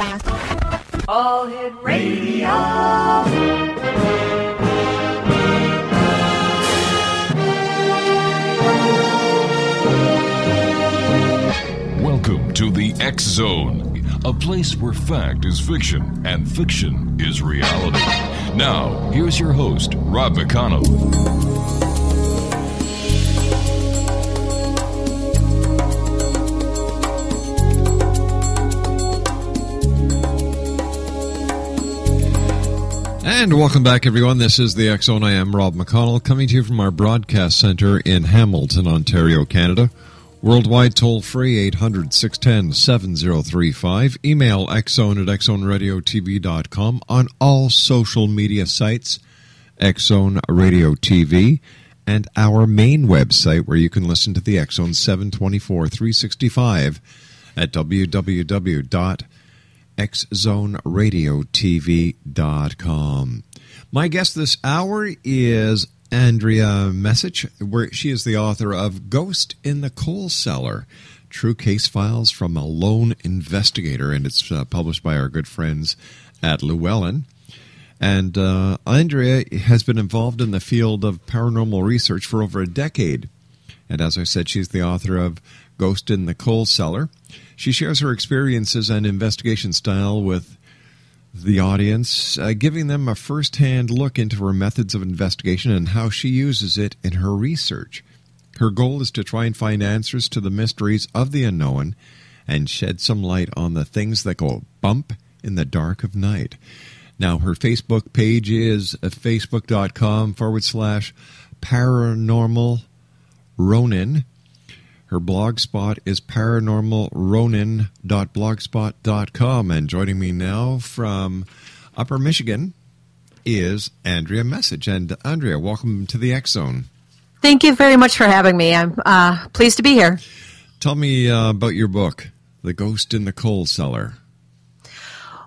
All Hit Radio. Welcome to the X Zone, a place where fact is fiction and fiction is reality. Now, here's your host, Rob McConnell. And welcome back, everyone. This is the X Zone. I am Rob McConnell, coming to you from our broadcast center in Hamilton, Ontario, Canada. Worldwide toll-free, 800-610-7035. Email xzone at xzoneradiotv.com. On all social media sites, X-Zone Radio TV. And our main website, where you can listen to the X-Zone 724 365 at www.xzoneradiotv.com. My guest this hour is Andrea Mesich, where she is the author of Ghost in the Coal Cellar, True Case Files from a Lone Investigator, and it's published by our good friends at Llewellyn. And Andrea has been involved in the field of paranormal research for over a decade. And as I said, she's the author of Ghost in the Coal Cellar. She shares her experiences and investigation style with the audience, giving them a first-hand look into her methods of investigation and how she uses it in her research. Her goal is to try and find answers to the mysteries of the unknown and shed some light on the things that go bump in the dark of night. Now, her Facebook page is facebook.com/paranormal Ronin. Her blog spot is paranormalronin.blogspot.com. And joining me now from Upper Michigan is Andrea Mesich. And Andrea, welcome to the X Zone. Thank you very much for having me. I'm pleased to be here. Tell me about your book, The Ghost in the Coal Cellar.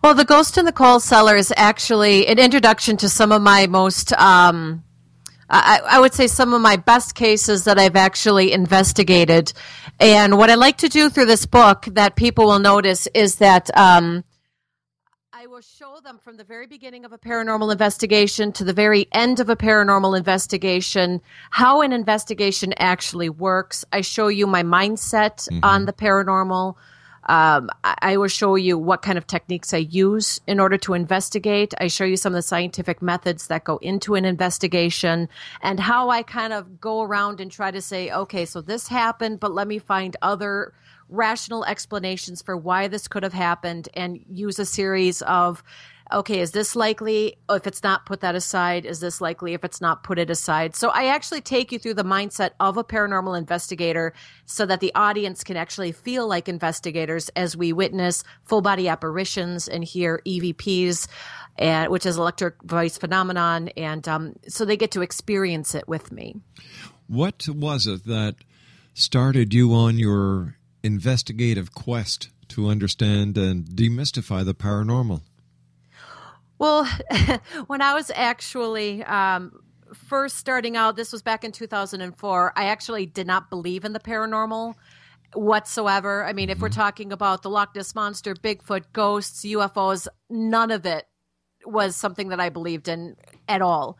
Well, The Ghost in the Coal Cellar is actually an introduction to some of my most I would say some of my best cases that I've actually investigated. And what I like to do through this book that people will notice is that I will show them from the very beginning of a paranormal investigation to the very end of a paranormal investigation, how an investigation actually works. I show you my mindset on the paranormal. I will show you what kind of techniques I use in order to investigate. I show you some of the scientific methods that go into an investigation and how I kind of go around and try to say, okay, so this happened, but let me find other rational explanations for why this could have happened and use a series of, okay, is this likely? If it's not, put that aside. Is this likely? If it's not, put it aside. So I actually take you through the mindset of a paranormal investigator so that the audience can actually feel like investigators as we witness full-body apparitions and hear EVPs, which is electric voice phenomenon, and so they get to experience it with me. What was it that started you on your investigative quest to understand and demystify the paranormal? Well, when I was actually first starting out, this was back in 2004, I actually did not believe in the paranormal whatsoever. I mean, if we're talking about the Loch Ness Monster, Bigfoot, ghosts, UFOs, none of it was something that I believed in at all.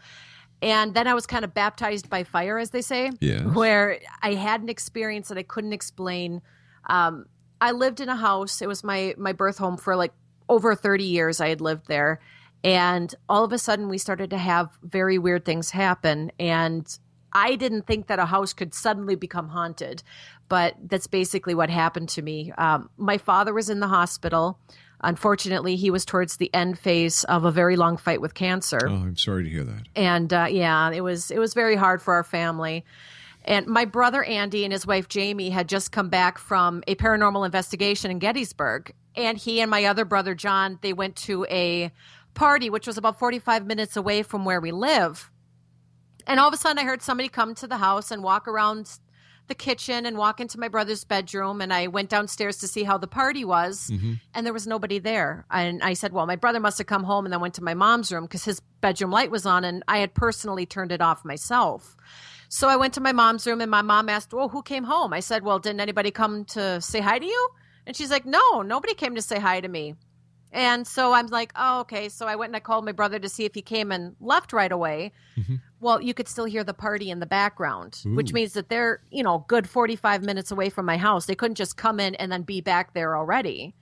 And then I was kind of baptized by fire, as they say, where I had an experience that I couldn't explain. I lived in a house. It was my birth home for like over 30 years. I had lived there. And all of a sudden, we started to have very weird things happen. And I didn't think that a house could suddenly become haunted. But that's basically what happened to me. My father was in the hospital. Unfortunately, he was towards the end phase of a very long fight with cancer. Oh, I'm sorry to hear that. And it was very hard for our family. And my brother Andy and his wife Jamie had just come back from a paranormal investigation in Gettysburg. And he and my other brother John, they went to a party, which was about 45 minutes away from where we live. And all of a sudden I heard somebody come to the house and walk around the kitchen and walk into my brother's bedroom. And I went downstairs to see how the party was. And there was nobody there. And I said, well, my brother must have come home, and then went to my mom's room because his bedroom light was on and I had personally turned it off myself. So I went to my mom's room and my mom asked, well, who came home? I said, well, didn't anybody come to say hi to you? And she's like, no, nobody came to say hi to me. And so I'm like, oh, okay. So I went and I called my brother to see if he came and left right away. Mm-hmm. Well, you could still hear the party in the background, which means that they're, good 45 minutes away from my house. They couldn't just come in and then be back there already.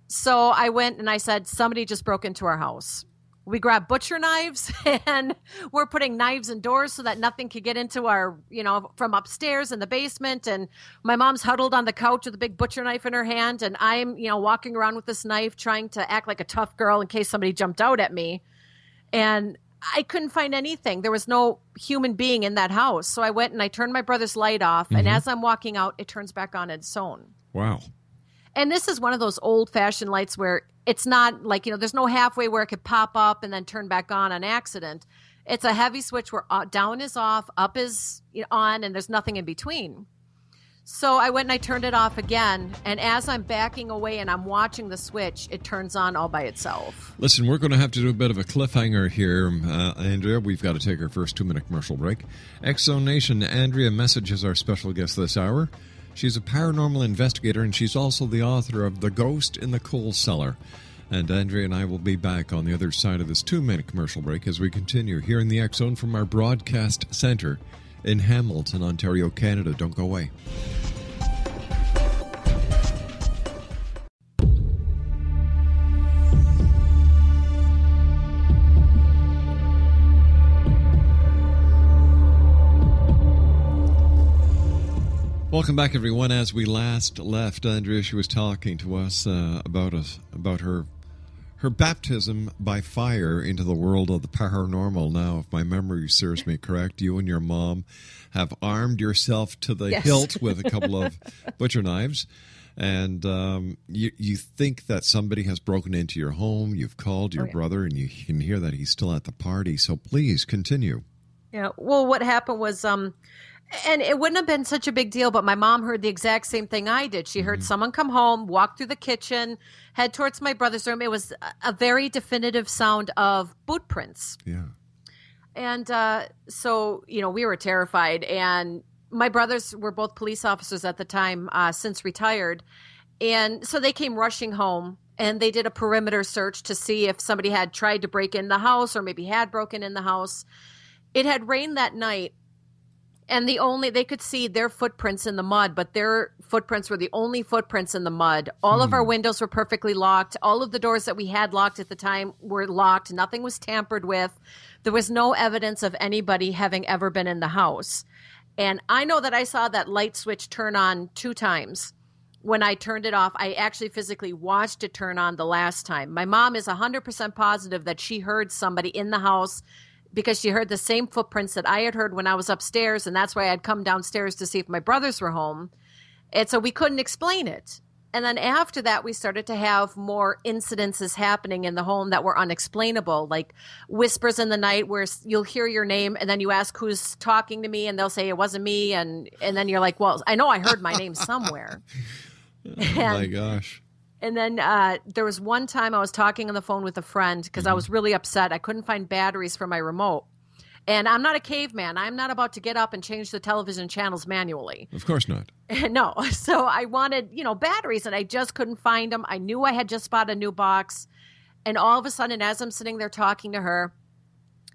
So I went and I said, somebody just broke into our house. We grabbed butcher knives and we're putting knives in doors so that nothing could get into our, from upstairs in the basement. And my mom's huddled on the couch with a big butcher knife in her hand. And I'm, walking around with this knife trying to act like a tough girl in case somebody jumped out at me. And I couldn't find anything. There was no human being in that house. So I went and I turned my brother's light off. Mm-hmm. And as I'm walking out, it turns back on its own. Wow. And this is one of those old-fashioned lights where it's not like, there's no halfway where it could pop up and then turn back on accident. It's a heavy switch where down is off, up is on, and there's nothing in between. So I went and I turned it off again. And as I'm backing away and I'm watching the switch, it turns on all by itself. Listen, we're going to have to do a bit of a cliffhanger here, Andrea. We've got to take our first 2-minute commercial break. X-Zone Nation, Andrea Mesich is our special guest this hour. She's a paranormal investigator, and she's also the author of The Ghost in the Coal Cellar. And Andrea and I will be back on the other side of this 2-minute commercial break as we continue here in the X-Zone from our broadcast center in Hamilton, Ontario, Canada. Don't go away. Welcome back, everyone. As we last left, Andrea, she was talking to us about her baptism by fire into the world of the paranormal. Now, if my memory serves me correct, you and your mom have armed yourself to the hilt with a couple of butcher knives, and you think that somebody has broken into your home. You've called your brother, and you can hear that he's still at the party. So please continue. Yeah. Well, what happened was, and it wouldn't have been such a big deal, but my mom heard the exact same thing I did. She heard someone come home, walk through the kitchen, head towards my brother's room. It was a very definitive sound of boot prints. Yeah. And so, we were terrified. And my brothers were both police officers at the time, since retired. And so they came rushing home. And they did a perimeter search to see if somebody had tried to break in the house or maybe had broken in the house. It had rained that night. And they could see their footprints in the mud, but their footprints were the only footprints in the mud. All of our windows were perfectly locked. All of the doors that we had locked at the time were locked. Nothing was tampered with. There was no evidence of anybody having ever been in the house. And I know that I saw that light switch turn on 2 times. When I turned it off, I actually physically watched it turn on the last time. My mom is 100% positive that she heard somebody in the house because she heard the same footprints that I had heard when I was upstairs, and that's why I'd come downstairs to see if my brothers were home. And so we couldn't explain it. And then after that, we started to have more incidences happening in the home that were unexplainable, like whispers in the night where you'll hear your name and then you ask who's talking to me and they'll say it wasn't me. And then you're like, well, I know I heard my name somewhere. My gosh. And then there was one time I was talking on the phone with a friend because I was really upset. I couldn't find batteries for my remote. And I'm not a caveman. I'm not about to get up and change the television channels manually. Of course not. No. So I wanted, batteries, and I just couldn't find them. I knew I had just bought a new box. And all of a sudden, as I'm sitting there talking to her,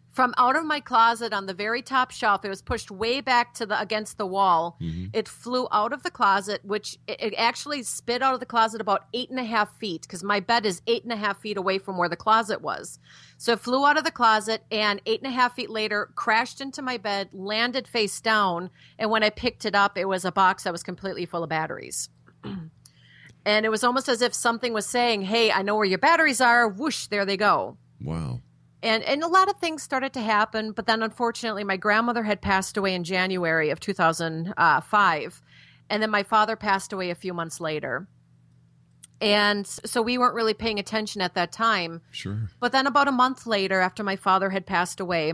from out of my closet on the very top shelf, it was pushed way back to against the wall. Mm-hmm. It flew out of the closet, which it actually spit out of the closet about 8.5 feet because my bed is 8.5 feet away from where the closet was. So it flew out of the closet and 8.5 feet later crashed into my bed, landed face down. And when I picked it up, it was a box that was completely full of batteries. And it was almost as if something was saying, hey, I know where your batteries are. Whoosh, there they go. Wow. And a lot of things started to happen, but then unfortunately my grandmother had passed away in January of 2005, and then my father passed away a few months later. And so we weren't really paying attention at that time. Sure. But then about a month later, after my father had passed away,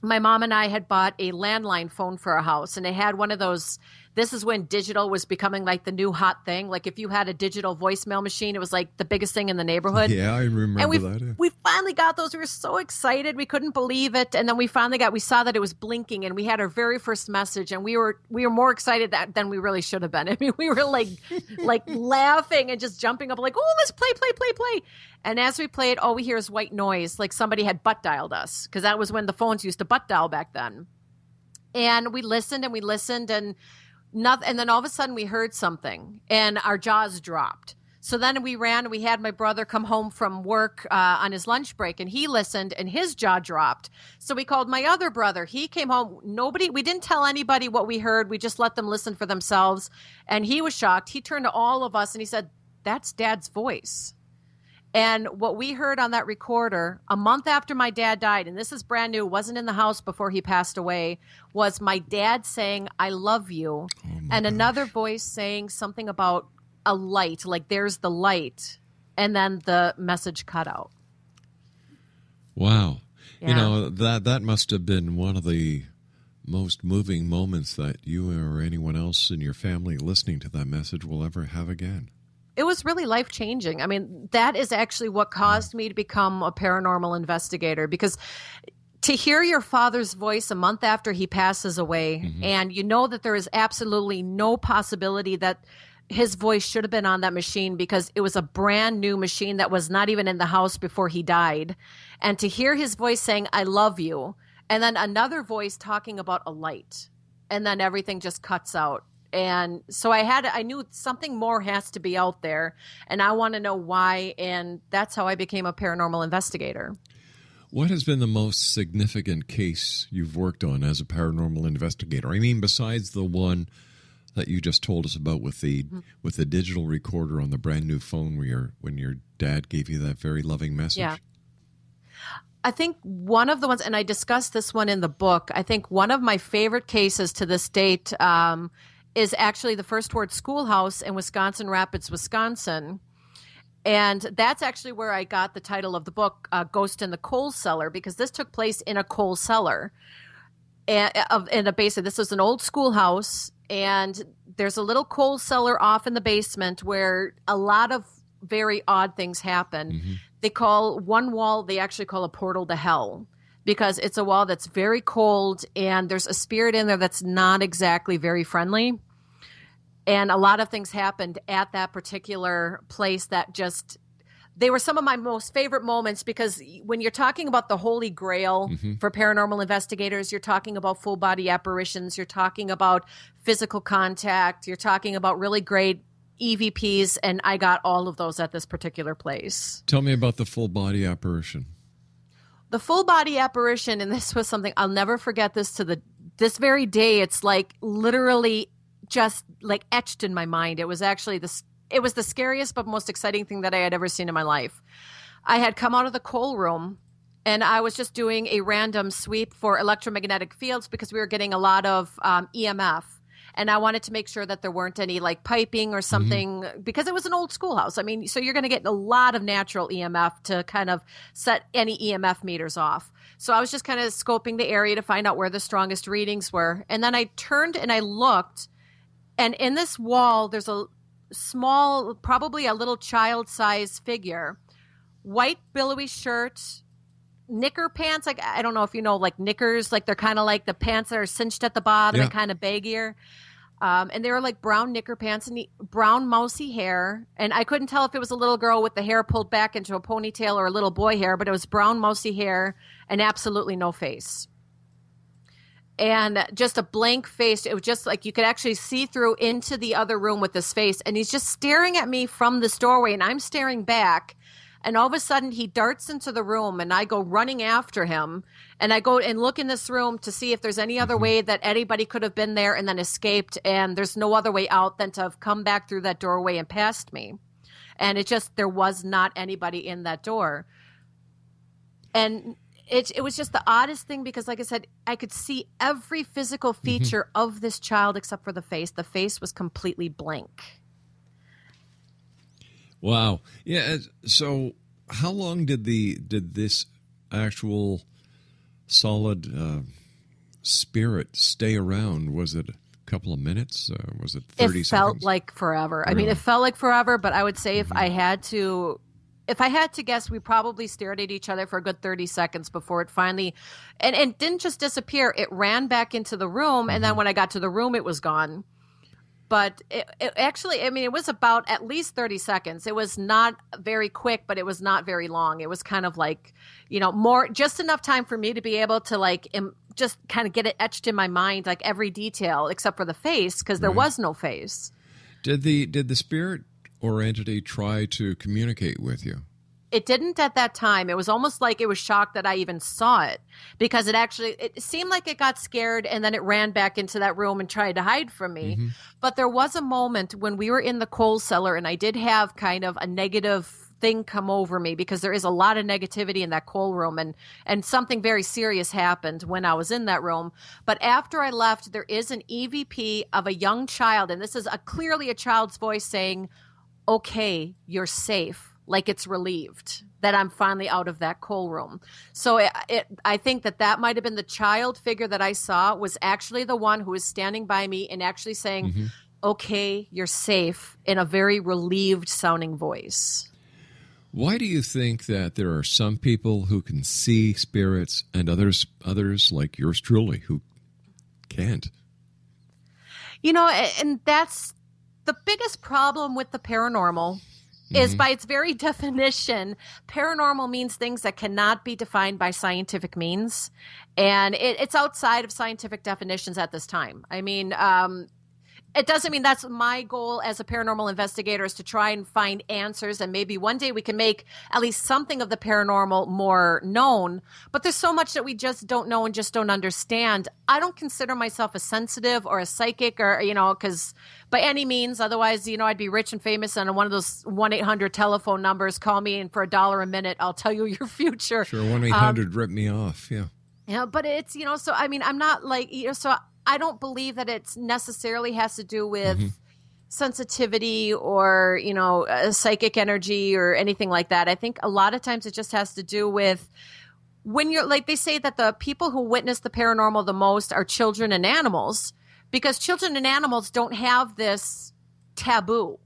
my mom and I had bought a landline phone for our house, and it had one of those this is when digital was becoming like the new hot thing. Like if you had a digital voicemail machine, it was like the biggest thing in the neighborhood. Yeah, I remember that. Yeah. We finally got those. We were so excited. We couldn't believe it. And then we saw that it was blinking, and we had our very first message, and we were more excited than we really should have been. I mean, we were like laughing and just jumping up like, oh, let's play. And as we played, all we hear is white noise, like somebody had butt dialed us, because that was when the phones used to butt dial back then. And we listened and nothing. And then all of a sudden we heard something, and our jaws dropped. So then we ran, and we had my brother come home from work on his lunch break, and he listened, and his jaw dropped. So we called my other brother. He came home. We didn't tell anybody what we heard. We just let them listen for themselves. And he was shocked. He turned to all of us and he said, "That's Dad's voice." And what we heard on that recorder a month after my dad died, and this is brand new, wasn't in the house before he passed away, was my dad saying, "I love you." And another voice saying something about a light, like there's the light. And then the message cut out. Wow. Yeah. You know, that must have been one of the most moving moments that you or anyone else in your family listening to that message will ever have again. It was really life-changing. I mean, that is actually what caused me to become a paranormal investigator, because to hear your father's voice a month after he passes away, and you know that there is absolutely no possibility that his voice should have been on that machine, because it was a brand new machine that was not even in the house before he died. And to hear his voice saying, "I love you," and then another voice talking about a light, and then everything just cuts out. And so I knew something more has to be out there, and I want to know why, and that's how I became a paranormal investigator. What has been the most significant case you've worked on as a paranormal investigator? I mean, besides the one that you just told us about with the digital recorder on the brand new phone when your dad gave you that very loving message? Yeah. I think one of the ones, and I discussed this one in the book, I think one of my favorite cases to this date is actually the First Ward Schoolhouse in Wisconsin Rapids, Wisconsin. And that's actually where I got the title of the book, Ghost in the Coal Cellar, because this took place in a coal cellar. Basically, this was an old schoolhouse, and there's a little coal cellar off in the basement where a lot of very odd things happen. They call one wall, they actually call a portal to hell, because it's a wall that's very cold, and there's a spirit in there that's not exactly very friendly. And a lot of things happened at that particular place that they were some of my most favorite moments, because when you're talking about the Holy Grail for paranormal investigators, you're talking about full body apparitions, you're talking about physical contact, you're talking about really great EVPs, and I got all of those at this particular place. Tell me about the full body apparition. The full body apparition, and this was something I'll never forget this to this very day. It's like literally just like etched in my mind. It was actually it was the scariest but most exciting thing that I had ever seen in my life. I had come out of the coal room, and I was just doing a random sweep for electromagnetic fields, because we were getting a lot of EMF. And I wanted to make sure that there weren't any like piping or something, because it was an old schoolhouse. I mean, so you're going to get a lot of natural EMF to kind of set any EMF meters off. So I was just kind of scoping the area to find out where the strongest readings were. And then I turned and I looked, and in this wall, there's a small, probably a little child-sized figure, white billowy shirt, knicker pants. Like, I don't know if you know, like knickers, like they're kind of like the pants that are cinched at the bottom and kind of baggier. And they were like brown knicker pants and brown mousy hair. And I couldn't tell if it was a little girl with the hair pulled back into a ponytail or a little boy hair, but it was brown mousy hair and absolutely no face. And just a blank face. It was just like you could actually see through into the other room with this face. And he's just staring at me from this doorway, and I'm staring back. And all of a sudden, he darts into the room, and I go running after him. And I go and look in this room to see if there's any other way that anybody could have been there and then escaped. And there's no other way out than to have come back through that doorway and past me. And there was not anybody in that door. And it was just the oddest thing, because, like I said, I could see every physical feature of this child except for the face. The face was completely blank. Wow. Yeah. So how long did this actual solid spirit stay around? Was it couple of minutes? Was it 30 It seconds? felt like forever. Really? I mean, it felt like forever, but I would say if I had to guess, we probably stared at each other for a good 30 seconds before it finally, and it didn't just disappear. It ran back into the room, and then when I got to the room, it was gone. But it actually, I mean, it was about at least 30 seconds. It was not very quick, but it was not very long. It was kind of like, just enough time for me to be able to just kind of get it etched in my mind, like every detail except for the face, because there was no face. Did the spirit or entity try to communicate with you? It didn't at that time. It was almost like it was shocked that I even saw it, because it seemed like it got scared and then it ran back into that room and tried to hide from me. But there was a moment when we were in the coal cellar and I did have kind of a negative thing come over me, because there is a lot of negativity in that coal room, and something very serious happened when I was in that room. But after I left, there is an EVP of a young child, and this is clearly a child's voice saying, "Okay, you're safe." Like it's relieved that I'm finally out of that coal room. So I think that might have been the child figure that I saw was actually the one who was standing by me and actually saying, "Okay, you're safe," in a very relieved sounding voice. Why do you think that there are some people who can see spirits and others like yours truly who can't? And that's the biggest problem with the paranormal. Is by its very definition, paranormal means things that cannot be defined by scientific means. And it's outside of scientific definitions at this time. I mean, it doesn't mean that's my goal as a paranormal investigator, is to try and find answers. And maybe one day we can make at least something of the paranormal more known. But there's so much that we just don't know and just don't understand. I don't consider myself a sensitive or a psychic or, because by any means, otherwise, I'd be rich and famous on one of those 1-800 telephone numbers. Call me, and for $1 a minute, I'll tell you your future. Sure, 1-800 rip me off, yeah. Yeah, but it's, so I mean, I'm not like, so I don't believe that it necessarily has to do with sensitivity or, psychic energy or anything like that. I think a lot of times it just has to do with when you're, like they say that the people who witness the paranormal the most are children and animals, because children and animals don't have this taboo.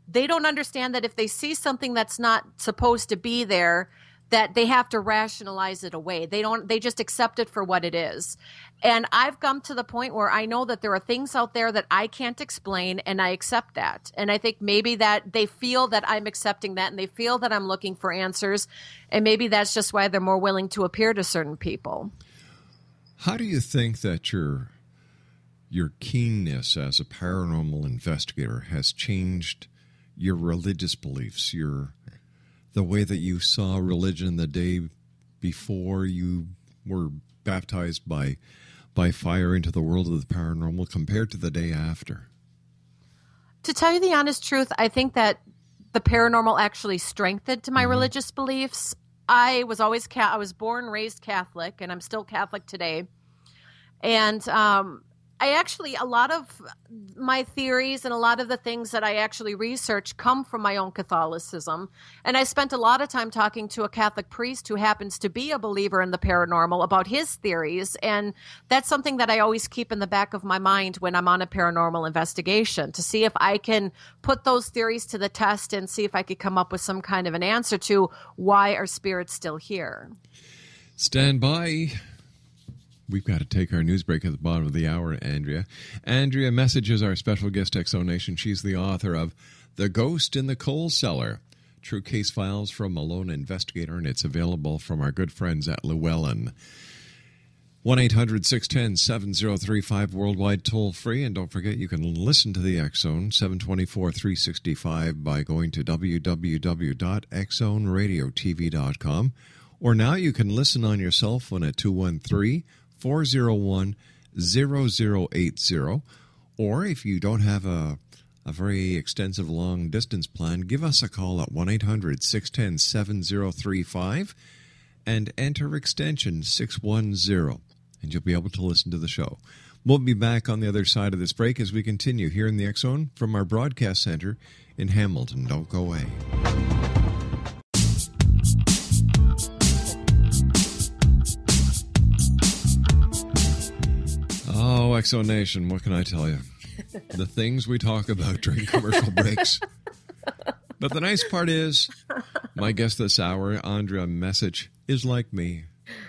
They don't understand that if they see something that's not supposed to be there, that they have to rationalize it away. They just accept it for what it is. And I've come to the point where I know that there are things out there that I can't explain, and I accept that. And I think maybe that they feel that I'm accepting that, and they feel that I'm looking for answers. And maybe that's just why they're more willing to appear to certain people. How do you think that your keenness as a paranormal investigator has changed your religious beliefs, the way that you saw religion the day before you were baptized by fire into the world of the paranormal compared to the day after? To tell you the honest truth, I think that the paranormal actually strengthened my religious beliefs. I was born and raised Catholic, and I'm still Catholic today. And a lot of my theories and a lot of the things that I actually research come from my own Catholicism. And I spent a lot of time talking to a Catholic priest who happens to be a believer in the paranormal about his theories. And that's something that I always keep in the back of my mind when I'm on a paranormal investigation, to see if I can put those theories to the test and see if I could come up with some kind of an answer to why are spirits still here. Stand by. We've got to take our news break at the bottom of the hour, Andrea. Andrea Mesich is our special guest, Exonation. She's the author of The Ghost in the Coal Cellar, True Case Files from a Lone Investigator, and it's available from our good friends at Llewellyn. 1-800-610-7035, worldwide toll-free. And don't forget, you can listen to the X-Zone 724-365 by going to www.xzoneradiotv.com. Or now you can listen on your cell phone at 213-401-0080. Or if you don't have a very extensive long-distance plan, give us a call at 1-800-610-7035 and enter extension 610, and you'll be able to listen to the show. We'll be back on the other side of this break as we continue here in the X-Zone from our broadcast center in Hamilton. Don't go away. Oh, Exonation, what can I tell you? the things we talk about during commercial breaks. But the nice part is, my guest this hour, Andrea Mesich, is like me,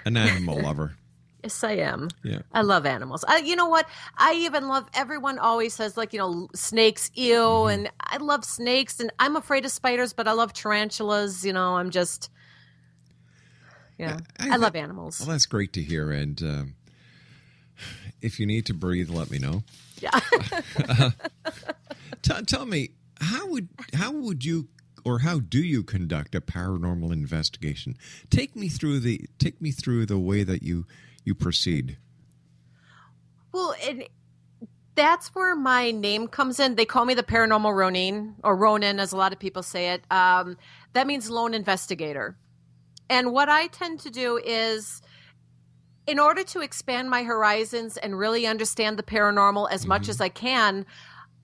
an animal lover. Yes, I am. Yeah. I love animals. You know what? I even love, everyone always says, like, snakes, ew, and I love snakes, and I'm afraid of spiders, but I love tarantulas. I'm just, I love animals. Well, that's great to hear, and if you need to breathe, let me know. Yeah. Tell me, how would you, or how do you conduct a paranormal investigation? Take me through the way that you proceed. Well, that's where my name comes in. They call me the paranormal Ronin, or Ronin, as a lot of people say it. That means lone investigator. And what I tend to do is, in order to expand my horizons and really understand the paranormal as much as I can,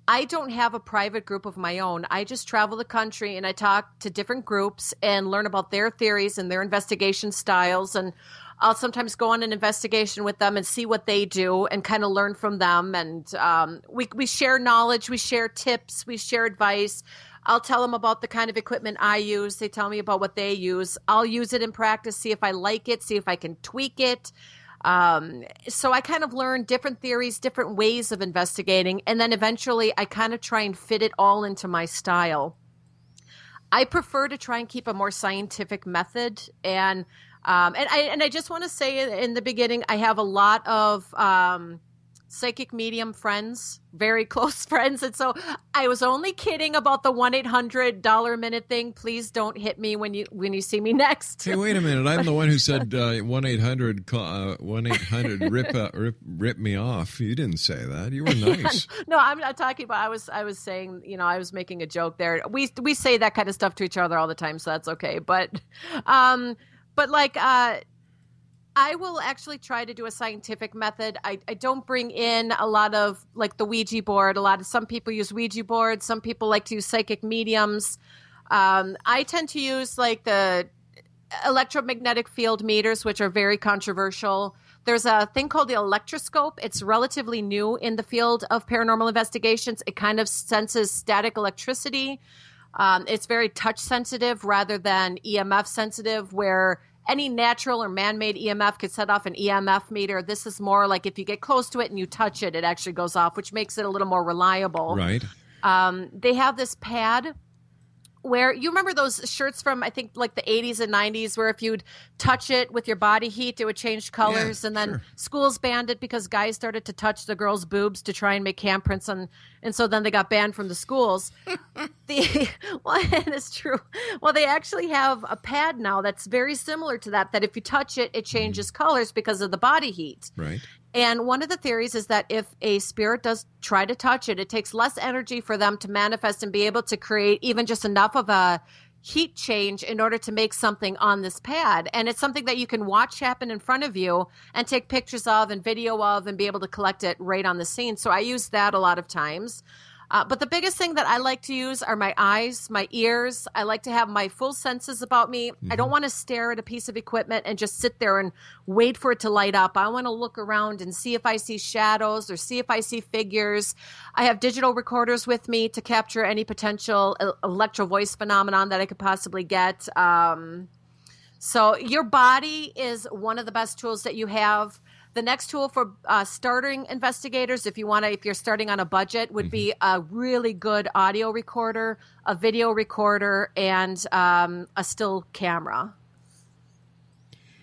I don't have a private group of my own. I just travel the country and I talk to different groups and learn about their theories and their investigation styles. And I'll sometimes go on an investigation with them and see what they do and kind of learn from them. And we share knowledge, we share tips, we share advice. I'll tell them about the kind of equipment I use. They tell me about what they use. I'll use it in practice, see if I like it, see if I can tweak it. So I kind of learn different theories, different ways of investigating, and then eventually I kind of try and fit it all into my style. I prefer to try and keep a more scientific method, and I just want to say in the beginning, I have a lot of psychic medium friends, very close friends, and so I was only kidding about the $1-800 minute thing. Please don't hit me when you see me next. Hey, wait a minute! I'm the one who said 1-800 rip me off. You didn't say that. You were nice. No, I'm not talking about. I was saying, I was making a joke there. We say that kind of stuff to each other all the time, so that's okay. But like. I will actually try to do a scientific method. I don't bring in a lot of like the Ouija board. Some people use Ouija boards. Some people like to use psychic mediums. I tend to use like the electromagnetic field meters, which are very controversial. There's a thing called the electroscope. It's relatively new in the field of paranormal investigations. It kind of senses static electricity. It's very touch sensitive rather than EMF sensitive, where any natural or man-made EMF could set off an EMF meter. This is more like if you get close to it and you touch it, it actually goes off, which makes it a little more reliable. Right. They have this pad where you remember those shirts from, I think, like the 80s and 90s, where if you'd touch it with your body heat, it would change colors. Yeah, and then sure. Schools banned it because guys started to touch the girls' boobs to try and make handprints. And so then they got banned from the schools. Well, and it's true. Well, they actually have a pad now that's very similar to that if you touch it, it changes colors because of the body heat. Right. And one of the theories is that if a spirit does try to touch it, it takes less energy for them to manifest and be able to create even just enough of a heat change in order to make something on this pad. And it's something that you can watch happen in front of you and take pictures of and video of and be able to collect it right on the scene. So I use that a lot of times. But the biggest thing that I like to use are my eyes, my ears. I like to have my full senses about me. I don't want to stare at a piece of equipment and just sit there and wait for it to light up. I want to look around and see if I see shadows or see if I see figures. I have digital recorders with me to capture any potential electro voice phenomenon that I could possibly get. So your body is one of the best tools that you have. The next tool for starting investigators, if you're starting on a budget, would be a really good audio recorder, a video recorder, and a still camera.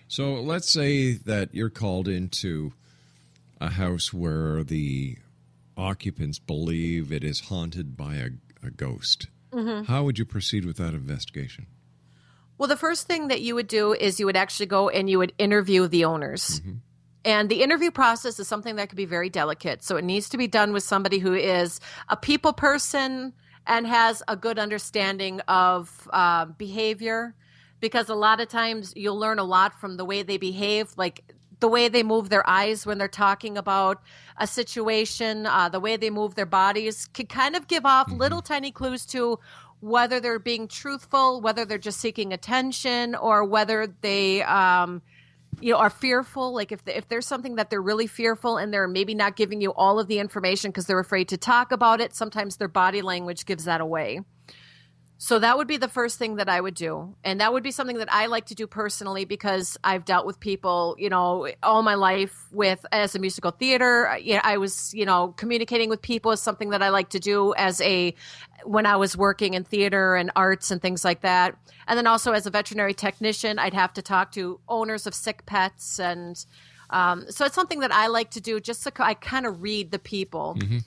So let's say that you're called into a house where the occupants believe it is haunted by a ghost. How would you proceed with that investigation? Well, the first thing that you would do is you would actually go and you would interview the owners. And the interview process is something that could be very delicate. So it needs to be done with somebody who is a people person and has a good understanding of behavior, because a lot of times you'll learn a lot from the way they behave, like the way they move their eyes when they're talking about a situation, the way they move their bodies can kind of give off little tiny clues to whether they're being truthful, whether they're just seeking attention, or whether they are fearful, like if there's something that they're really fearful and they're maybe not giving you all of the information because they're afraid to talk about it, sometimes their body language gives that away. So that would be the first thing that I would do. And that would be something that I like to do personally because I've dealt with people, all my life as a musical theater. I was, communicating with people is something that I like to do when I was working in theater and arts and things like that. And then also as a veterinary technician, I'd have to talk to owners of sick pets. And so it's something that I like to do just so I kind of read the people. Mm-hmm.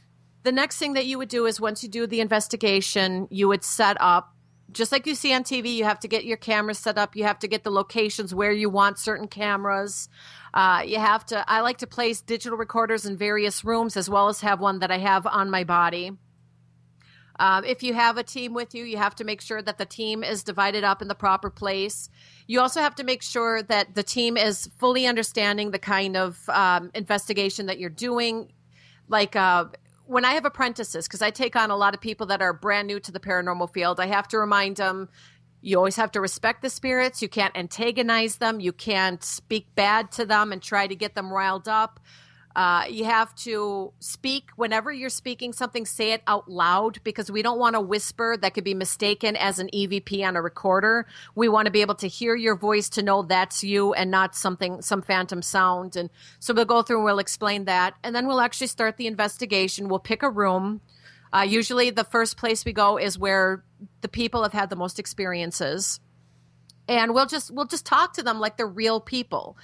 The next thing that you would do is once you do the investigation, you would set up, just like you see on TV, you have to get your cameras set up. You have to get the locations where you want certain cameras. I like to place digital recorders in various rooms as well as have one that I have on my body. If you have a team with you, you have to make sure that the team is divided up in the proper place. You also have to make sure that the team is fully understanding the kind of investigation that you're doing. Like, when I have apprentices, because I take on a lot of people that are brand new to the paranormal field, I have to remind them, you always have to respect the spirits. You can't antagonize them. You can't speak bad to them and try to get them riled up. You have to speak whenever you're speaking something, say it out loud, because we don't want to whisper that could be mistaken as an EVP on a recorder. We want to be able to hear your voice to know that's you and not some phantom sound. And so we'll go through and we'll explain that. And then we'll actually start the investigation. We'll pick a room. Usually the first place we go is where the people have had the most experiences. And we'll just talk to them like they're real people.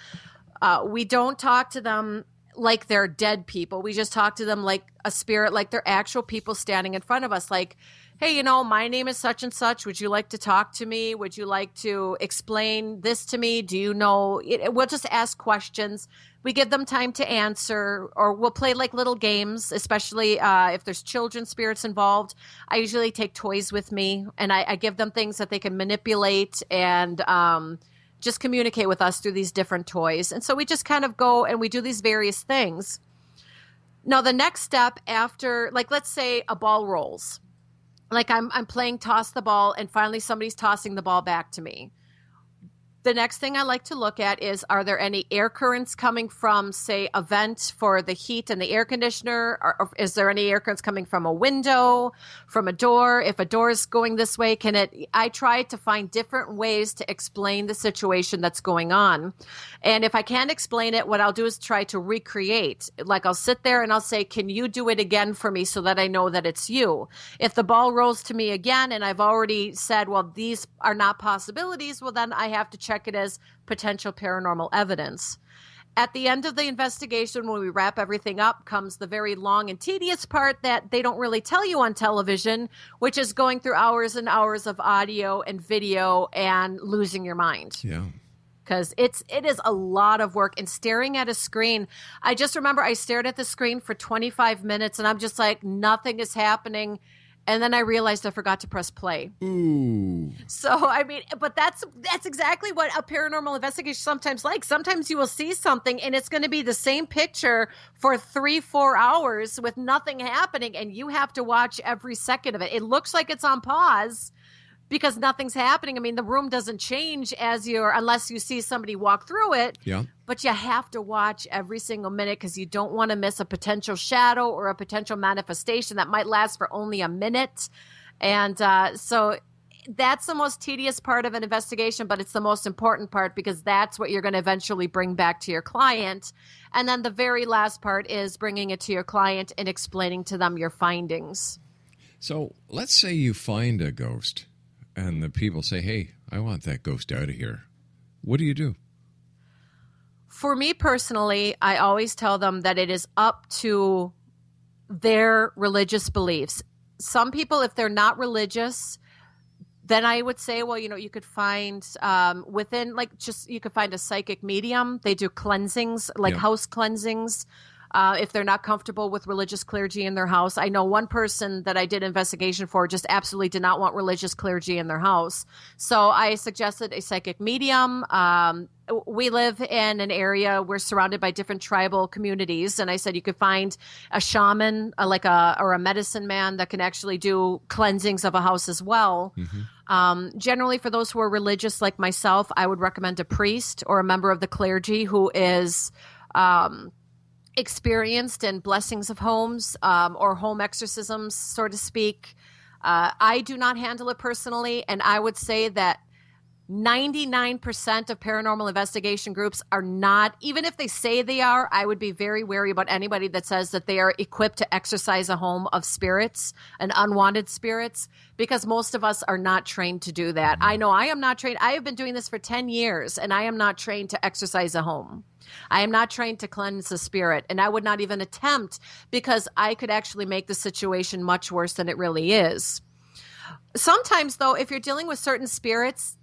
We don't talk to them like they're dead people. We just talk to them like a spirit, like they're actual people standing in front of us. Like, hey, my name is such and such. Would you like to talk to me? Would you like to explain this to me? Do you know? We'll just ask questions. We give them time to answer, or we'll play like little games, especially if there's children spirits involved. I usually take toys with me, and I give them things that they can manipulate and just communicate with us through these different toys. And so we just kind of go and we do these various things. Now, the next step after, like, let's say a ball rolls. Like I'm playing toss the ball and finally somebody's tossing the ball back to me. The next thing I like to look at is, are there any air currents coming from, say, a vent for the heat and the air conditioner? Or is there any air currents coming from a window, from a door? If a door is going this way, I try to find different ways to explain the situation that's going on. And if I can't explain it, what I'll do is try to recreate. Like I'll sit there and I'll say, can you do it again for me so that I know that it's you? If the ball rolls to me again and I've already said, well, these are not possibilities, well, then I have to check it as potential paranormal evidence. At the end of the investigation, when we wrap everything up, comes the very long and tedious part that they don't really tell you on television, which is going through hours and hours of audio and video and losing your mind. Yeah. Because it is a lot of work, and staring at a screen. I just remember I stared at the screen for 25 minutes and I'm just like, nothing is happening. And then I realized I forgot to press play. Ooh. So, I mean, but that's exactly what a paranormal investigation sometimes like. Sometimes you will see something and it's going to be the same picture for 3-4 hours with nothing happening. And you have to watch every second of it. It looks like it's on pause because nothing's happening. I mean, the room doesn't change unless you see somebody walk through it. Yeah. But you have to watch every single minute because you don't want to miss a potential shadow or a potential manifestation that might last for only a minute. And so that's the most tedious part of an investigation, but it's the most important part because that's what you're going to eventually bring back to your client. And then the very last part is bringing it to your client and explaining to them your findings. So let's say you find a ghost and the people say, hey, I want that ghost out of here. What do you do? For me personally, I always tell them that it is up to their religious beliefs. Some people, if they're not religious, then I would say, well, you could find you could find a psychic medium. They do cleansings, like house cleansings. if they're not comfortable with religious clergy in their house. I know one person that I did investigation for just absolutely did not want religious clergy in their house. So I suggested a psychic medium. We live in an area, we're surrounded by different tribal communities. And I said you could find a shaman, or a medicine man that can actually do cleansings of a house as well. Generally, for those who are religious like myself, I would recommend a priest or a member of the clergy who is experienced in blessings of homes or home exorcisms, so to speak. I do not handle it personally, and I would say that 99% of paranormal investigation groups are not, even if they say they are, I would be very wary about anybody that says that they are equipped to exorcise a home of spirits and unwanted spirits, because most of us are not trained to do that. I know I am not trained. I have been doing this for 10 years, and I am not trained to exorcise a home. I am not trained to cleanse a spirit, and I would not even attempt, because I could actually make the situation much worse than it really is. Sometimes, though, if you're dealing with certain spirits,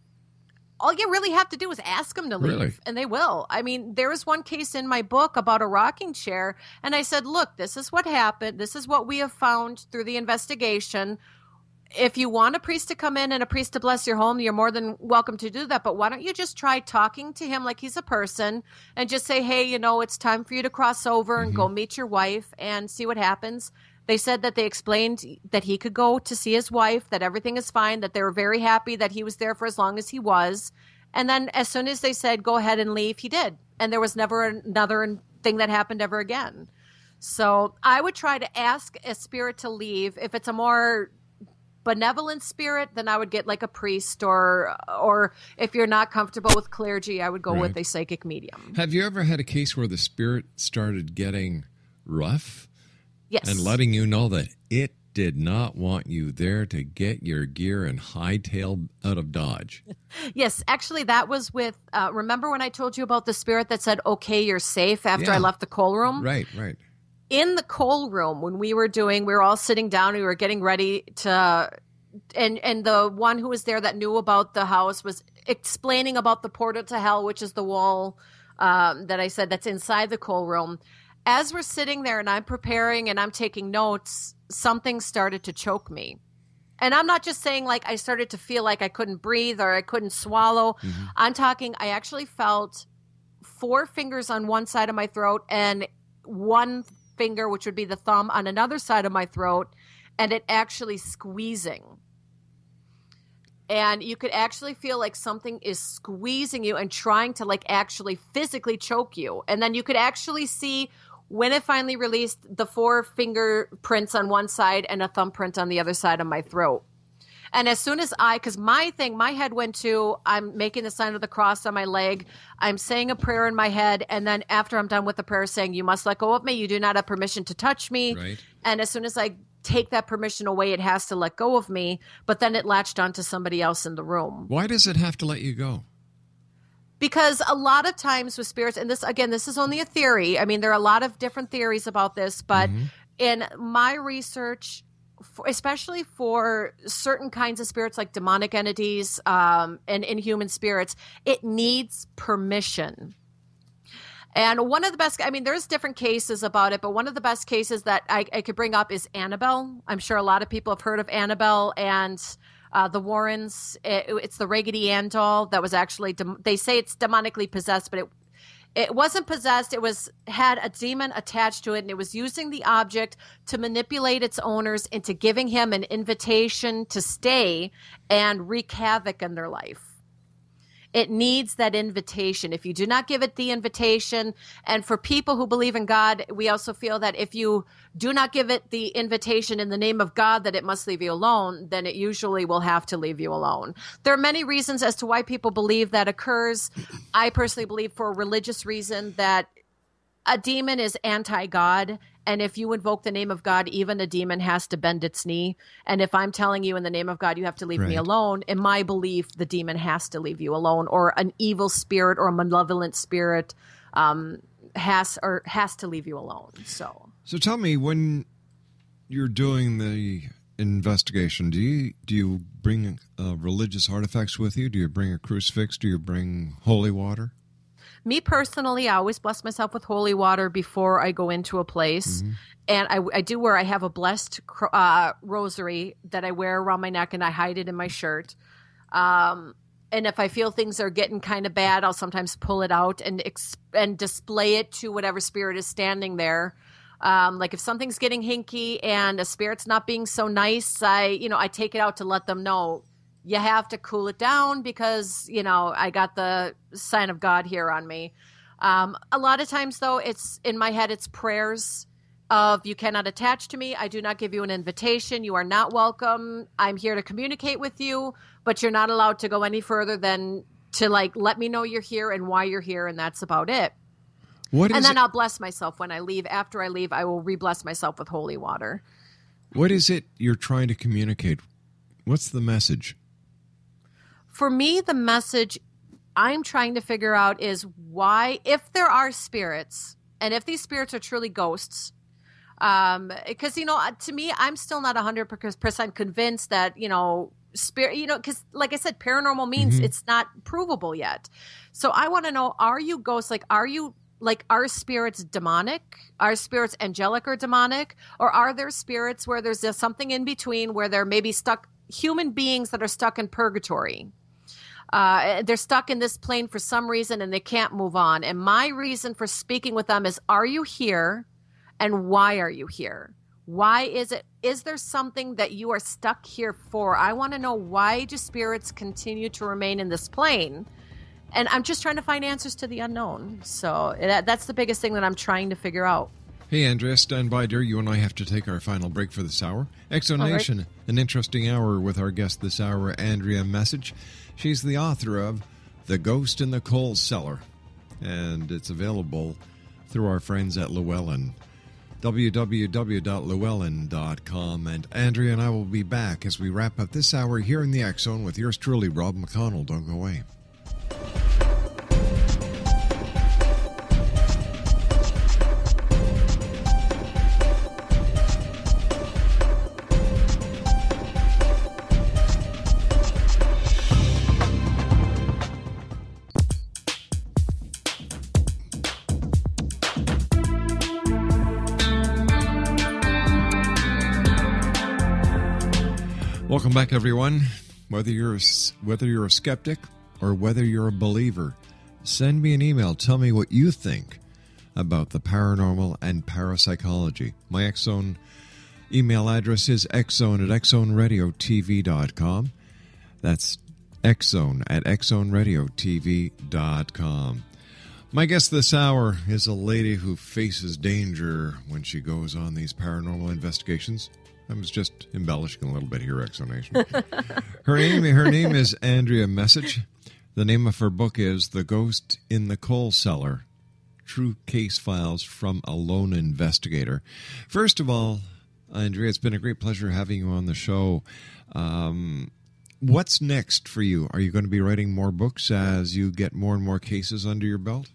all you really have to do is ask them to leave, and they will. I mean, there was one case in my book about a rocking chair, and I said, look, this is what happened. This is what we have found through the investigation. If you want a priest to come in and a priest to bless your home, you're more than welcome to do that. But why don't you just try talking to him like he's a person and just say, hey, it's time for you to cross over and go meet your wife and see what happens. They said that they explained that he could go to see his wife, that everything is fine, that they were very happy that he was there for as long as he was. And then as soon as they said, go ahead and leave, he did. And there was never another thing that happened ever again. So I would try to ask a spirit to leave. If it's a more benevolent spirit, then I would get like a priest, or if you're not comfortable with clergy, I would go with a psychic medium. Have you ever had a case where the spirit started getting rough? Yes. And letting you know that it did not want you there to get your gear and hightail out of Dodge? Yes. Actually, that was with, remember when I told you about the spirit that said, okay, you're safe after I left the coal room? Right. In the coal room, when we were all sitting down, we were getting ready to, and the one who was there that knew about the house was explaining about the portal to hell, which is the wall that I said that's inside the coal room. As we're sitting there and I'm preparing and I'm taking notes, something started to choke me. And I'm not just saying like I started to feel like I couldn't breathe or I couldn't swallow. I'm talking, I actually felt 4 fingers on one side of my throat and one finger, which would be the thumb, on another side of my throat, and it actually squeezing. And you could actually feel like something is squeezing you and trying to like actually physically choke you. And then you could actually see when it finally released the 4 fingerprints on one side and a thumbprint on the other side of my throat. And as soon as because my head went to, I'm making the sign of the cross on my leg. I'm saying a prayer in my head. And then after I'm done with the prayer, saying, you must let go of me. You do not have permission to touch me. Right. And as soon as I take that permission away, it has to let go of me. But then it latched onto somebody else in the room. Why does it have to let you go? Because a lot of times with spirits, and this is only a theory. I mean, there are a lot of different theories about this, but in my research, especially for certain kinds of spirits like demonic entities and inhuman spirits, it needs permission. And one of the best, there's different cases about it, but one of the best cases that I could bring up is Annabelle. I'm sure a lot of people have heard of Annabelle and the Warrens. It's the Raggedy Ann doll that was actually, they say it's demonically possessed, but it wasn't possessed. It had a demon attached to it, and it was using the object to manipulate its owners into giving him an invitation to stay and wreak havoc in their life. It needs that invitation. If you do not give it the invitation, and for people who believe in God, we also feel that if you do not give it the invitation in the name of God that it must leave you alone, then it usually will have to leave you alone. There are many reasons as to why people believe that occurs. I personally believe for a religious reason that a demon is anti-God, and if you invoke the name of God, even a demon has to bend its knee. And if I'm telling you in the name of God, you have to leave me alone, in my belief, the demon has to leave you alone, or an evil spirit or a malevolent spirit has to leave you alone. So tell me, when you're doing the investigation, do you bring religious artifacts with you? Do you bring a crucifix? Do you bring holy water? Me personally, I always bless myself with holy water before I go into a place. Mm-hmm. And I do I have a blessed rosary that I wear around my neck, and I hide it in my shirt. And if I feel things are getting kind of bad, I'll sometimes pull it out and display it to whatever spirit is standing there. Like if something's getting hinky and a spirit's not being so nice, I take it out to let them know you have to cool it down because, I got the sign of God here on me. A lot of times though, it's in my head, it's prayers of you cannot attach to me. I do not give you an invitation. You are not welcome. I'm here to communicate with you, but you're not allowed to go any further than to let me know you're here and why you're here. And that's about it. I'll bless myself when I leave. After I leave, I will re-bless myself with holy water. What is it you're trying to communicate? What's the message? For me, the message I'm trying to figure out is why, if there are spirits, and if these spirits are truly ghosts, because, to me, I'm still not 100% convinced that, spirit, because like I said, paranormal means it's not provable yet. So I want to know, are you ghosts? Are spirits demonic? Are spirits angelic or demonic? Or are there spirits where there's just something in between where they're maybe stuck, human beings that are stuck in purgatory? They're stuck in this plane for some reason and they can't move on. And my reason for speaking with them is, are you here? And why are you here? Why is it? Is there something that you are stuck here for? I want to know, why do spirits continue to remain in this plane? And I'm just trying to find answers to the unknown. So that's the biggest thing that I'm trying to figure out. Hey, Andrea, stand by, dear. You and I have to take our final break for this hour. Exonation, right. An interesting hour with our guest this hour, Andrea Mesich. She's the author of The Ghost in the Coal Cellar, and it's available through our friends at Llewellyn. www.llewellyn.com. And Andrea and I will be back as we wrap up this hour here in the X Zone with yours truly, Rob McConnell. Don't go away. Welcome back, everyone. Whether you're a skeptic or whether you're a believer, send me an email. Tell me what you think about the paranormal and parapsychology. My X-Zone email address is xzone@xzoneradiotv.com. That's xzone@xzoneradiotv.com. My guest this hour is a lady who faces danger when she goes on these paranormal investigations. I was just embellishing a little bit here, Exonation. Her name is Andrea Mesich. The name of her book is The Ghost in the Coal Cellar, True Case Files from a Lone Investigator. First of all, Andrea, it's been a great pleasure having you on the show. What's next for you? Are you going to be writing more books as you get more and more cases under your belt?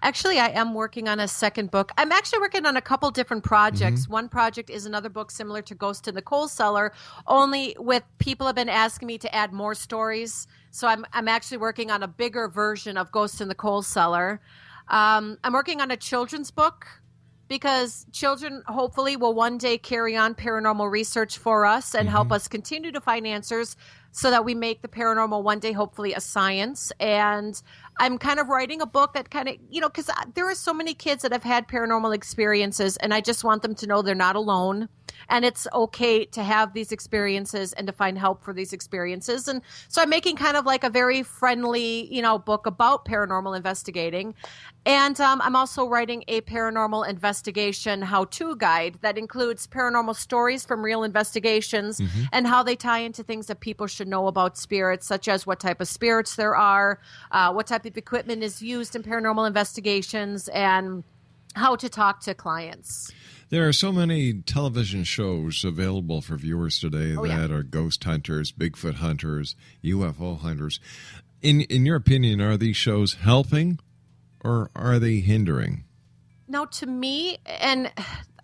Actually, I am working on a second book. I'm actually working on a couple different projects. Mm-hmm. One project is another book similar to Ghost in the Coal Cellar, only with people have been asking me to add more stories. So I'm actually working on a bigger version of Ghost in the Coal Cellar. I'm working on a children's book because children hopefully will one day carry on paranormal research for us and help us continue to find answers so that we make the paranormal one day hopefully a science. And I'm kind of writing a book that kind of, because there are so many kids that have had paranormal experiences, and I just want them to know they're not alone. And it's okay to have these experiences and to find help for these experiences. And so I'm making kind of like a very friendly, book about paranormal investigating. And I'm also writing a paranormal investigation how-to guide that includes paranormal stories from real investigations and how they tie into things that people should know about spirits, such as what type of spirits there are, what type of equipment is used in paranormal investigations, and how to talk to clients. There are so many television shows available for viewers today that are ghost hunters, Bigfoot hunters, UFO hunters. In your opinion, are these shows helping or are they hindering? Now, to me, and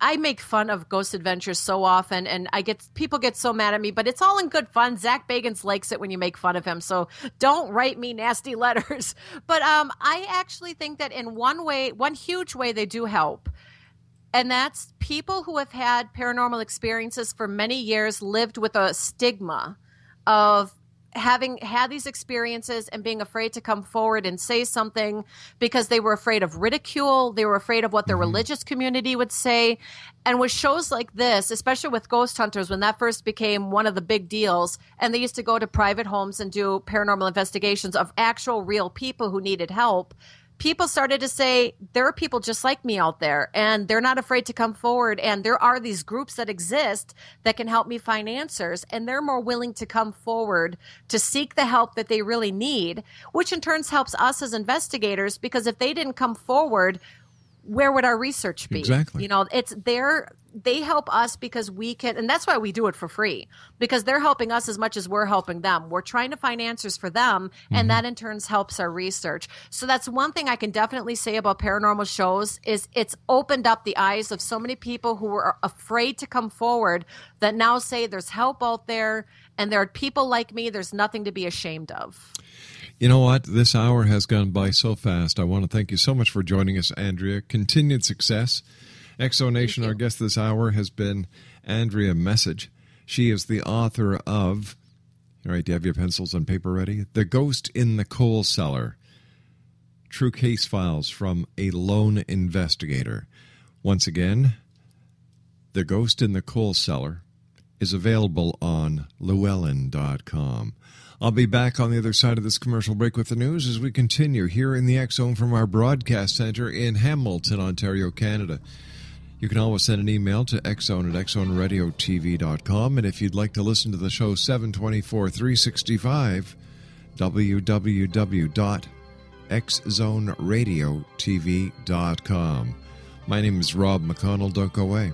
I make fun of Ghost Adventures so often, and people get so mad at me, but it's all in good fun. Zach Bagans likes it when you make fun of him, so don't write me nasty letters. But I actually think that in one huge way, they do help. And that's people who have had paranormal experiences for many years lived with a stigma of having had these experiences and being afraid to come forward and say something because they were afraid of ridicule. They were afraid of what their religious community would say. And with shows like this, especially with Ghost Hunters, when that first became one of the big deals, and they used to go to private homes and do paranormal investigations of actual real people who needed help, people started to say, there are people just like me out there, and they're not afraid to come forward. And there are these groups that exist that can help me find answers. And they're more willing to come forward to seek the help that they really need, which in turn helps us as investigators, because if they didn't come forward, where would our research be? Exactly. You know, they help us because we can, and that's why we do it for free, because they're helping us as much as we're helping them. We're trying to find answers for them, and that in turn helps our research. So that's one thing I can definitely say about paranormal shows is it's opened up the eyes of so many people who were afraid to come forward that now say there's help out there, and there are people like me. There's nothing to be ashamed of. You know what? This hour has gone by so fast. I want to thank you so much for joining us, Andrea. Continued success. Exonation, our guest this hour has been Andrea Mesich. She is the author of, all right, do you have your pencils and paper ready? The Ghost in the Coal Cellar. True Case Files from a Lone Investigator. Once again, The Ghost in the Coal Cellar is available on Llewellyn.com. I'll be back on the other side of this commercial break with the news as we continue here in the X-Zone from our broadcast center in Hamilton, Ontario, Canada. You can always send an email to xzone@xzoneradiotv.com, and if you'd like to listen to the show 7/24/365, www.xzoneradiotv.com. My name is Rob McConnell. Don't go away.